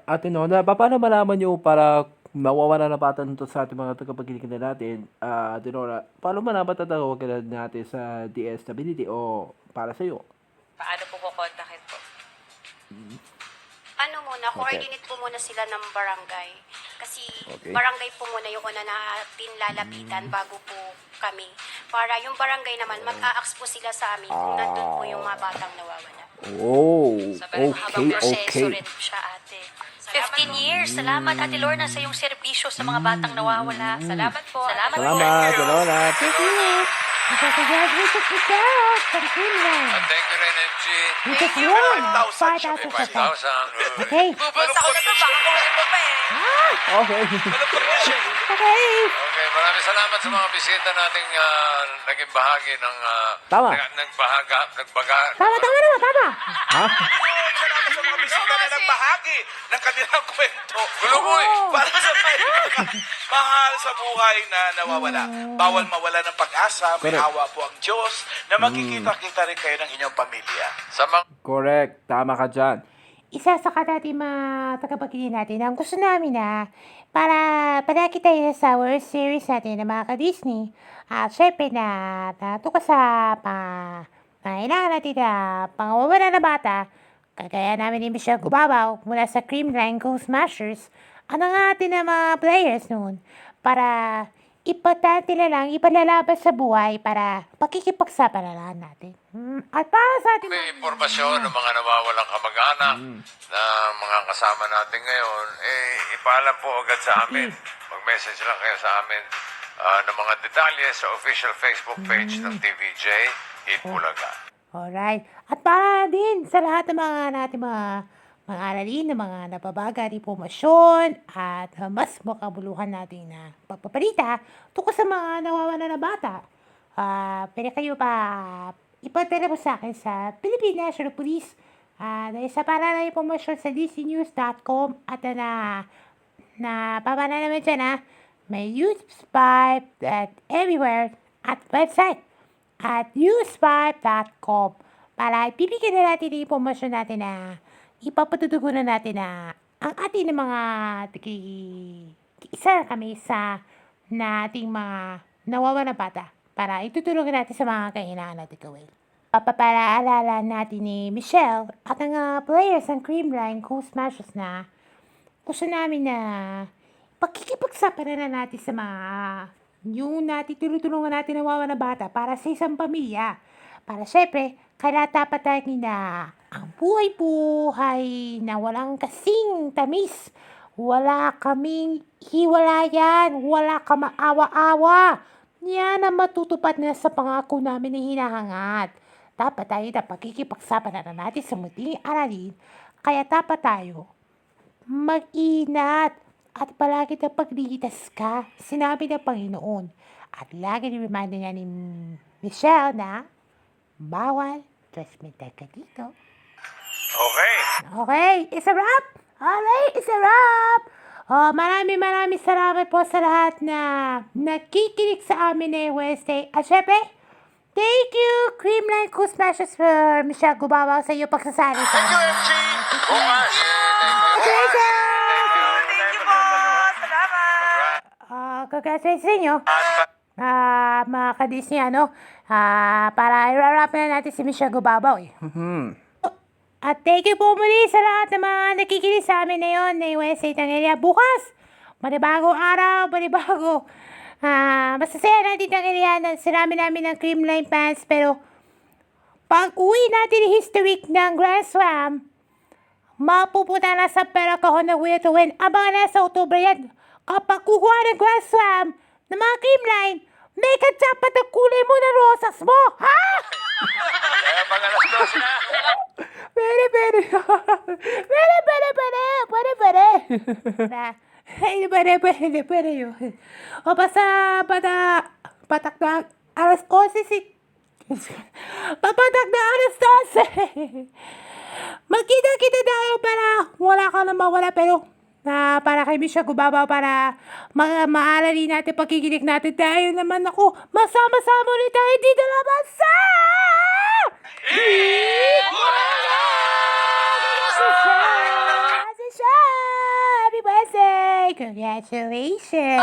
Ate Nona, paano malaman niyo para mawawala na bata nito sa ating mga tagapagkikinig natin? Ate Nona, paano malaman tatawagin natin sa DSWD o para sa iyo? Paano po kukontakin po? Ano muna, Okay. coordinate po muna sila ng barangay. Kasi Okay. barangay po muna yung una natin lalapitan bago po kami. Para yung barangay naman, mag-a-ax po sila sa amin kung nandun po yung mga batang nawawala. Oh, Sabay mahabang proseso okay. rin siya, ate. 15 years. Salamat, Ate Lorna, sa iyong serbisyo sa mga batang nawawala. Salamat po. Salamat, Salamat, Ate Nona. Thank you. Congratulations, Michelle! From Greenland! Thank you rin, MG. Thank you! 5,000 5,000. Okay. Bubulsa ko na to, baka kunin mo pa eh. Okay. Okay. Okay, maraming salamat sa mga bisita nating naging bahagi ng... Tama. Nagbaga... Tama naman, tama! Ha? Salamat sa mga bisita na nagbahagi ng kanilang kwento. Gulo mo eh. Para sa mga mahal sa buhay na nawawala. Bawal mawala ng pag-asa. May Correct. awa po ang Diyos na magkikita-kita rin kayo ng inyong pamilya. Sa mga... Correct. Tama ka dyan. Isa sa natin mga tagapagkinig natin, ang gusto namin na para palagi tayo sa World Series natin ng mga ka-Disney. At syempre na natuka sa pangailangan natin na pangawawala na bata. Kagaya namin ni Michelle Gubabaw mula sa Creamline Go Smashers. Ano nga atin na mga players noon para ipatante na lang, ipalalaban sa buhay para pakikipagsapalaran natin. At para sa ating May impormasyon ng mga nawawalang kamag-anak na mga kasama natin ngayon, ipaalam po agad sa amin. Mag-message lang kayo sa amin ng mga detalye sa official Facebook page ng TVJ, Eat Bulaga. Alright. At para din sa lahat ng mga natin mga aralin, ng mga nababaga ni impormasyon at mas makabuluhan natin na pagpaparita tungkol sa mga nawawala na bata. Pwede kayo pa ipadala mo sa akin sa Philippine National Police dahil sa para na impormasyon sa dcnews.com at na babala naman dyan may YouTube spy at everywhere at website at newsvibe.com para ibibigyan na natin yung impormasyon natin na ipapatutugunan natin na ang ating mga isa kami sa nating mga nawawala bata para itutulungan natin sa mga kailangan natin gawin. Papapaalala natin ni Michelle at ang players ng Creamline Go Smashers na gusto namin na pakikipagsapanan na natin sa mga yung natin tinutulungan natin nawawala na bata para sa isang pamilya. Para syempre, kailangan dapat tayo na ang buhay-buhay na walang kasing tamis. Wala kaming hiwalayan, wala ka maawa-awa. Yan ang matutupad na sa pangako namin na hinahangad. Dapat tayo na pagkikipagsapanan na natin sa muling aralin. Kaya dapat tayo mag-inat at palagi na pagliligtas ka, sinabi ng Panginoon. At lagi reminder niya ni Michelle na bawal transmitter ka dito. Okay. Okay, it's a wrap. Alright, it's a wrap. Maraming salamat po sa lahat na nakikinig sa amin na Wednesday. At syempre, thank you, Creamline Go Smashers for Michelle Gubabaw sa iyo pagsasali sa Thank you, MG! Bukas! Thank you. Thank you po. Salamat. Congratulations sa inyo. Mga ka-Disney, para i-wrap na natin si Michelle Gubabaw eh. At thank you po muli sa lahat ng mga nakikinig sa amin na yun na USA Tangelia. Bukas, manibagong araw, manibago. Masasaya natin Tangelia na sinami namin ng Creamline fans. Pero, pag uwi natin ni History Week ng Grand Slam, mapupunta na sa Peracahon na Will to Win. Abangan na sa Oktubre yan. Kapag kukuha ng Grand Slam ng mga Creamline, may katsapat ang kulay mo na rosas mo. Ha? Kaya pag alas 12 na. Pwede yun. O basta, patak na alas 11 si... Papatak na alas 12. Magkita-kita tayo para wala ka na mawala pero para kay Michelle Gubabaw para maarali natin pagkikinig natin tayo naman ako masama-sama ulit tayo dito naman sa Eat Bulaga! Si Siya! Happy birthday! Congratulations!